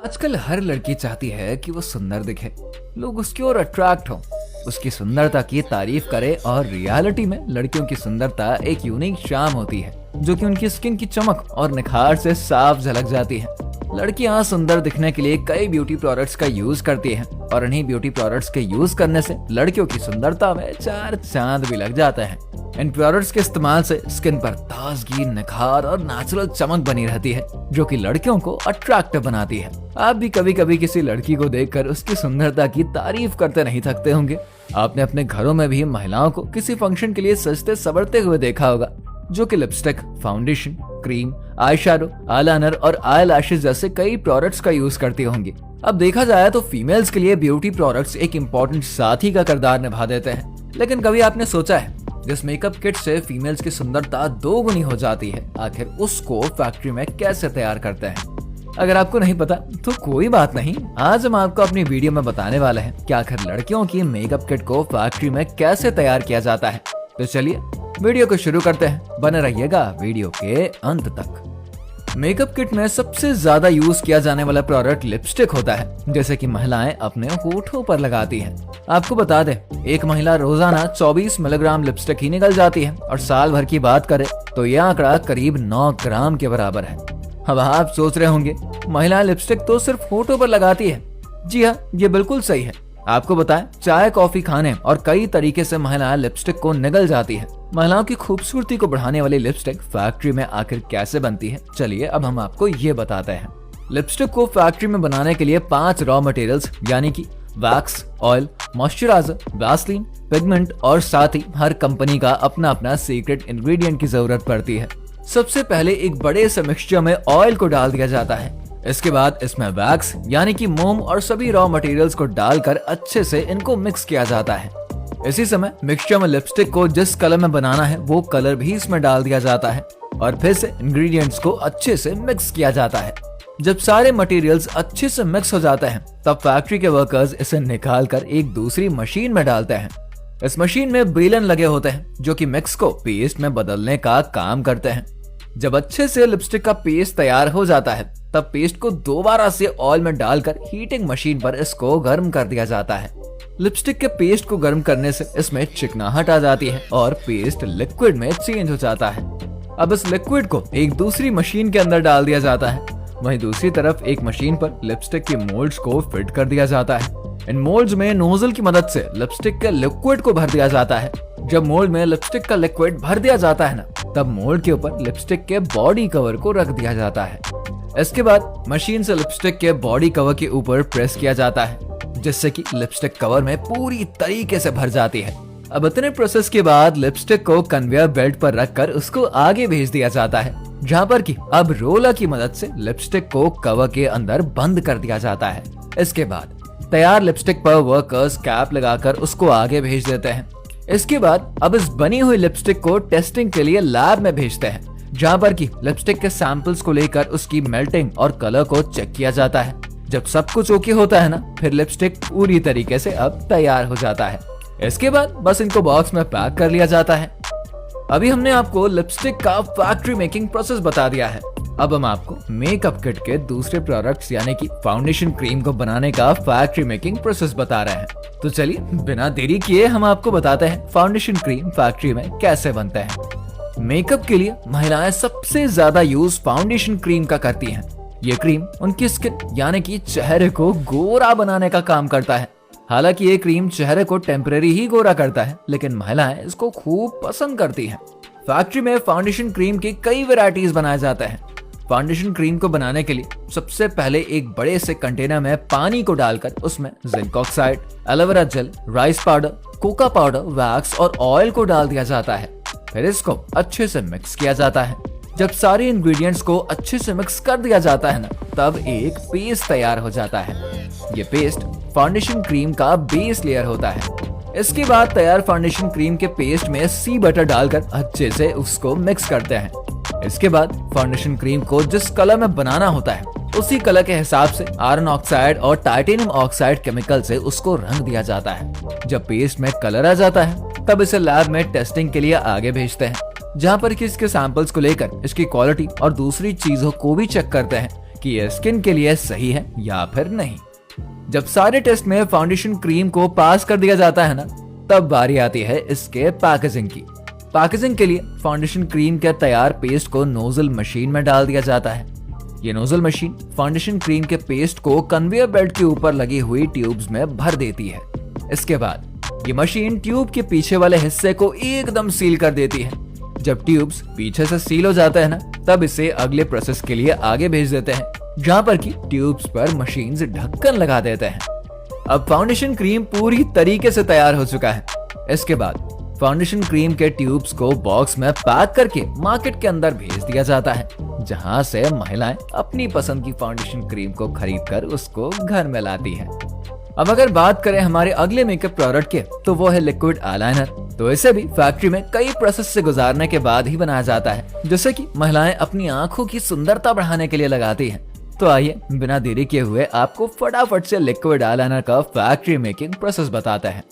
आजकल हर लड़की चाहती है कि वो सुंदर दिखे, लोग उसकी ओर अट्रैक्ट हो, उसकी सुंदरता की तारीफ करे। और रियलिटी में लड़कियों की सुंदरता एक यूनिक शाम होती है जो कि उनकी स्किन की चमक और निखार से साफ झलक जाती है। लड़कियां सुंदर दिखने के लिए कई ब्यूटी प्रोडक्ट्स का यूज करती हैं और इन्हीं ब्यूटी प्रोडक्ट्स के यूज करने से लड़कियों की सुंदरता में चार चांद भी लग जाते हैं। इन प्रोडक्ट्स के इस्तेमाल से स्किन पर ताजगी, निखार और नेचुरल चमक बनी रहती है जो कि लड़कियों को अट्रैक्टिव बनाती है। आप भी कभी कभी किसी लड़की को देखकर उसकी सुंदरता की तारीफ करते नहीं थकते होंगे। आपने अपने घरों में भी महिलाओं को किसी फंक्शन के लिए सजते संवरते हुए देखा होगा, जो कि lipstick, foundation, cream, eye shadow, eyeliner और आई लैशेज जैसे कई प्रोडक्ट्स का यूज करती होंगी। अब देखा जाए तो फीमेल्स के लिए ब्यूटी प्रोडक्ट्स एक इम्पोर्टेंट साथी का किरदार निभा देते हैं। लेकिन कभी आपने सोचा है जिस मेकअप किट से फीमेल्स की सुंदरता दो गुनी हो जाती है, आखिर उसको फैक्ट्री में कैसे तैयार करते हैं? अगर आपको नहीं पता तो कोई बात नहीं, आज हम आपको अपनी वीडियो में बताने वाले हैं कि आखिर लड़कियों की मेकअप किट को फैक्ट्री में कैसे तैयार किया जाता है। तो चलिए वीडियो को शुरू करते हैं, बने रहिएगा वीडियो के अंत तक। मेकअप किट में सबसे ज्यादा यूज किया जाने वाला प्रोडक्ट लिपस्टिक होता है, जैसे कि महिलाएं अपने होठों पर लगाती हैं। आपको बता दें, एक महिला रोजाना 24 मिलीग्राम लिपस्टिक ही निकल जाती है और साल भर की बात करें तो यह आंकड़ा करीब 9 ग्राम के बराबर है। अब आप सोच रहे होंगे, महिला लिपस्टिक तो सिर्फ होठों पर लगाती है। जी हाँ, ये बिल्कुल सही है। आपको बताएं, चाय, कॉफी खाने और कई तरीके से महिलाएं लिपस्टिक को निगल जाती है। महिलाओं की खूबसूरती को बढ़ाने वाली लिपस्टिक फैक्ट्री में आखिर कैसे बनती है, चलिए अब हम आपको ये बताते हैं। लिपस्टिक को फैक्ट्री में बनाने के लिए 5 रॉ मटेरियल्स यानी कि wax, oil, moisturiser, Vaseline, pigment और साथ ही हर कंपनी का अपना अपना सीक्रेट इंग्रेडिएंट की जरूरत पड़ती है। सबसे पहले एक बड़े से मिक्सचर में ऑयल को डाल दिया जाता है। इसके बाद इसमें वैक्स यानी कि मोम और सभी रॉ मटेरियल्स को डालकर अच्छे से इनको मिक्स किया जाता है। इसी समय मिक्सचर में लिपस्टिक को जिस कलर में बनाना है वो कलर भी इसमें डाल दिया जाता है और फिर से इंग्रेडिएंट्स को अच्छे से मिक्स किया जाता है। जब सारे मटेरियल्स अच्छे से मिक्स हो जाते हैं तब फैक्ट्री के वर्कर्स इसे निकालकर एक दूसरी मशीन में डालते हैं। इस मशीन में बेलन लगे होते हैं जो कि मिक्स को पेस्ट में बदलने का काम करते हैं। जब अच्छे से लिपस्टिक का पेस्ट तैयार हो जाता है तब पेस्ट को दोबारा से ऑयल में डालकर हीटिंग मशीन पर इसको गर्म कर दिया जाता है। लिपस्टिक के पेस्ट को गर्म करने से इसमें चिकनाहट आ जाती है और पेस्ट लिक्विड में चेंज हो जाता है। अब इस लिक्विड को एक दूसरी मशीन के अंदर डाल दिया जाता है। वहीं दूसरी तरफ एक मशीन पर लिपस्टिक के मोल्ड्स को फिट कर दिया जाता है। इन मोल्ड्स में नोजल की मदद से लिपस्टिक के लिक्विड को भर दिया जाता है। जब मोल्ड में लिपस्टिक का लिक्विड भर दिया जाता है ना, तब मोल्ड के ऊपर लिपस्टिक के बॉडी कवर को रख दिया जाता है। इसके बाद मशीन से लिपस्टिक के बॉडी कवर के ऊपर प्रेस किया जाता है जिससे कि लिपस्टिक कवर में पूरी तरीके से भर जाती है। अब इतने प्रोसेस के बाद लिपस्टिक को कन्वेयर बेल्ट पर रखकर उसको आगे भेज दिया जाता है, जहाँ पर कि अब रोलर की मदद से लिपस्टिक को कवर के अंदर बंद कर दिया जाता है। इसके बाद तैयार लिपस्टिक पर वर्कर्स कैप लगाकर उसको आगे भेज देते हैं। इसके बाद अब इस बनी हुई लिपस्टिक को टेस्टिंग के लिए लैब में भेजते हैं, जहाँ पर कि लिपस्टिक के सैंपल्स को लेकर उसकी मेल्टिंग और कलर को चेक किया जाता है। जब सब कुछ ओके होता है ना, फिर लिपस्टिक पूरी तरीके से अब तैयार हो जाता है। इसके बाद बस इनको बॉक्स में पैक कर लिया जाता है। अभी हमने आपको लिपस्टिक का फैक्ट्री मेकिंग प्रोसेस बता दिया है। अब हम आपको मेकअप किट के दूसरे प्रोडक्ट्स यानी कि फाउंडेशन क्रीम को बनाने का फैक्ट्री मेकिंग प्रोसेस बता रहे हैं। तो चलिए बिना देरी किए हम आपको बताते हैं फाउंडेशन क्रीम फैक्ट्री में कैसे बनते हैं। मेकअप के लिए महिलाएं सबसे ज्यादा यूज फाउंडेशन क्रीम का करती हैं। ये क्रीम उनकी स्किन यानी कि चेहरे को गोरा बनाने का काम करता है। हालांकि ये क्रीम चेहरे को टेम्परेरी ही गोरा करता है, लेकिन महिलाएं इसको खूब पसंद करती हैं। फैक्ट्री में फाउंडेशन क्रीम की कई वैरायटीज बनाए जाते हैं। फाउंडेशन क्रीम को बनाने के लिए सबसे पहले एक बड़े से कंटेनर में पानी को डालकर उसमें zinc oxide, aloe vera gel, rice powder, Coca powder, wax और ऑयल को डाल दिया जाता है। फिर इसको अच्छे से मिक्स किया जाता है। जब सारे इंग्रेडिएंट्स को अच्छे से मिक्स कर दिया जाता है ना, तब एक पेस्ट तैयार हो जाता है। ये पेस्ट फाउंडेशन क्रीम का बेस लेयर होता है। इसके बाद तैयार फाउंडेशन क्रीम के पेस्ट में सी बटर डालकर अच्छे से उसको मिक्स करते हैं। इसके बाद फाउंडेशन क्रीम को जिस कलर में बनाना होता है उसी कलर के हिसाब से आयरन ऑक्साइड और टाइटेनियम ऑक्साइड केमिकल से उसको रंग दिया जाता है। जब पेस्ट में कलर आ जाता है तब इसे लैब में टेस्टिंग के लिए आगे भेजते हैं, जहाँ पर कि इसके सैंपल्स को लेकर इसकी क्वालिटी और दूसरी चीजों को भी चेक करते हैं कि यह स्किन के लिए सही है या फिर नहीं। जब सारे टेस्ट में फाउंडेशन क्रीम को पास कर दिया जाता है ना, तब बारी आती है इसके पैकेजिंग की। पैकेजिंग के लिए फाउंडेशन क्रीम के तैयार पेस्ट को नोजल मशीन में डाल दिया जाता है। ये नोजल मशीन फाउंडेशन क्रीम के पेस्ट को कन्वेयर बेल्ट के ऊपर लगी हुई ट्यूब्स में भर देती है। इसके बाद ये मशीन ट्यूब के पीछे वाले हिस्से को एकदम सील कर देती है। जब ट्यूब्स पीछे से सील हो जाता है ना, तब इसे अगले प्रोसेस के लिए आगे भेज देते हैं, जहां पर की ट्यूब्स पर मशीन से ढक्कन लगा देते हैं। अब फाउंडेशन क्रीम पूरी तरीके से तैयार हो चुका है। इसके बाद फाउंडेशन क्रीम के ट्यूब्स को बॉक्स में पैक करके मार्केट के अंदर भेज दिया जाता है, जहां से महिलाएं अपनी पसंद की फाउंडेशन क्रीम को खरीदकर उसको घर में लाती हैं। अब अगर बात करें हमारे अगले मेकअप प्रोडक्ट के, तो वो है लिक्विड आईलाइनर। तो इसे भी फैक्ट्री में कई प्रोसेस से गुजारने के बाद ही बनाया जाता है, जैसे कि महिलाएं अपनी आंखों की सुंदरता बढ़ाने के लिए लगाती हैं। तो आइए बिना देरी किए हुए आपको फटाफट से लिक्विड आईलाइनर का फैक्ट्री मेकिंग प्रोसेस बताते हैं।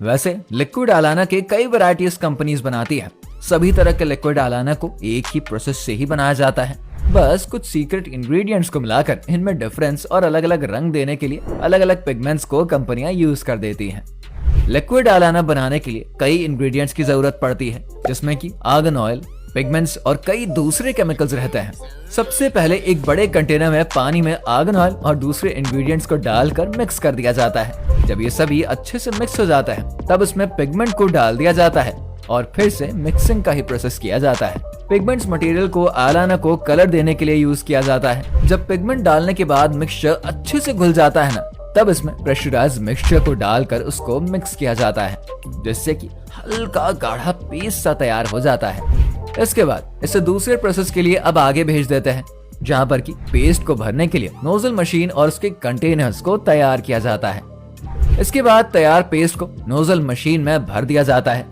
वैसे लिक्विड आईलाइनर के कई वैरायटीज कंपनीज बनाती है। सभी तरह के लिक्विड आईलाइनर को एक ही प्रोसेस से ही बनाया जाता है। बस कुछ सीक्रेट इंग्रेडिएंट्स को मिलाकर इनमें डिफरेंस और अलग अलग रंग देने के लिए अलग अलग पिगमेंट्स को कंपनियां यूज कर देती हैं। लिक्विड आईलाइनर बनाने के लिए कई इंग्रेडिएंट्स की जरूरत पड़ती है, जिसमें कि आर्गन ऑयल, पिगमेंट्स और कई दूसरे केमिकल्स रहते हैं। सबसे पहले एक बड़े कंटेनर में पानी में आर्गन ऑयल और दूसरे इंग्रेडिएंट्स को डालकर मिक्स कर दिया जाता है। जब ये सभी अच्छे से मिक्स हो जाता है, तब इसमें पिगमेंट को डाल दिया जाता है और फिर से मिक्सिंग का ही प्रोसेस किया जाता है। पिगमेंट्स मटेरियल को आईलाइनर को कलर देने के लिए यूज किया जाता है। जब पिगमेंट डालने के बाद मिक्सचर अच्छे से घुल जाता है ना, तब इसमें प्रेशराइज्ड मिक्सचर को डालकर उसको मिक्स किया जाता है, जिससे कि हल्का गाढ़ा पेस्ट सा तैयार हो जाता है। इसके बाद इसे दूसरे प्रोसेस के लिए अब आगे भेज देते हैं, जहां पर कि पेस्ट को भरने के लिए नोजल मशीन और उसके कंटेनर्स को तैयार किया जाता है। इसके बाद तैयार पेस्ट को नोजल मशीन में भर दिया जाता है,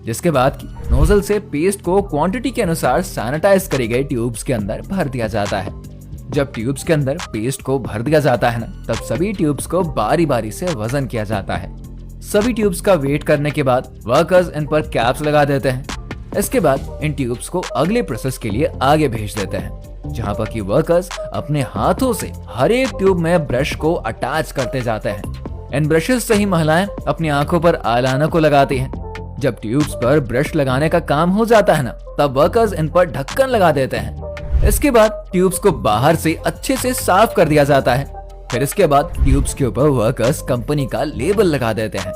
जिसके बाद की नोजल से पेस्ट को क्वांटिटी के अनुसार सैनिटाइज करी गई ट्यूब्स के अंदर भर दिया जाता है। जब ट्यूब्स के अंदर पेस्ट को भर दिया जाता है ना, तब सभी ट्यूब्स को बारी बारी से वजन किया जाता है। सभी ट्यूब्स का वेट करने के बाद वर्कर्स इन पर कैप्स लगा देते हैं। इसके बाद इन ट्यूब्स को अगले प्रोसेस के लिए आगे भेज देते हैं, जहां पर कि वर्कर्स अपने हाथों से हर एक ट्यूब में ब्रश को अटैच करते जाते हैं। इन ब्रशेस से ही महिलाएं अपनी आंखों पर आईलाइनर को लगाती हैं। जब ट्यूब्स पर ब्रश लगाने का काम हो जाता है ना, तब वर्कर्स इन पर ढक्कन लगा देते हैं। इसके बाद ट्यूब्स को बाहर से अच्छे से साफ कर दिया जाता है। फिर इसके बाद ट्यूब्स के ऊपर वर्कर्स कंपनी का लेबल लगा देते हैं।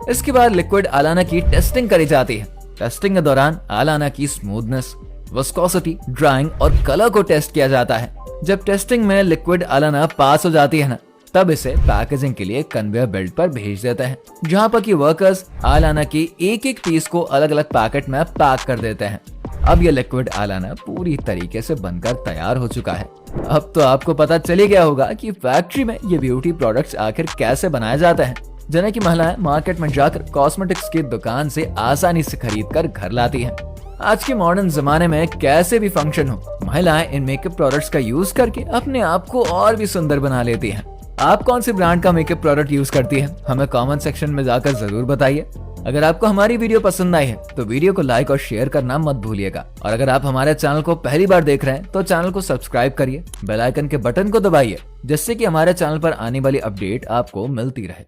इसके बाद लिक्विड आईलाइनर की टेस्टिंग करी जाती है। टेस्टिंग के दौरान आईलाइनर की स्मूथनेस, विस्कोसिटी, ड्राइंग और कलर को टेस्ट किया जाता है। जब टेस्टिंग में लिक्विड आईलाइनर पास हो जाती है ना, तब इसे पैकेजिंग के लिए कन्वेयर बेल्ट पर भेज देते हैं, जहां पर कि वर्कर्स आईलाइनर के एक एक पीस को अलग अलग पैकेट में पैक कर देते हैं। अब ये लिक्विड आईलाइनर पूरी तरीके से बनकर तैयार हो चुका है। अब तो आपको पता चल ही गया होगा कि फैक्ट्री में ये ब्यूटी प्रोडक्ट्स आखिर कैसे बनाए जाते हैं, जिन्हें की महिलाएं मार्केट में जाकर कॉस्मेटिक्स की दुकान से आसानी से खरीद कर घर लाती हैं। आज के मॉडर्न जमाने में कैसे भी फंक्शन हो, महिलाएं इन मेकअप प्रोडक्ट्स का यूज करके अपने आप को और भी सुंदर बना लेती हैं। आप कौन से ब्रांड का मेकअप प्रोडक्ट यूज करती हैं? हमें कमेंट सेक्शन में जाकर जरूर बताइए। अगर आपको हमारी वीडियो पसंद आई है तो वीडियो को लाइक और शेयर करना मत भूलिएगा। और अगर आप हमारे चैनल को पहली बार देख रहे हैं तो चैनल को सब्सक्राइब करिए, बेल आइकन के बटन को दबाइए, जिससे कि हमारे चैनल पर आने वाली अपडेट आपको मिलती रहे।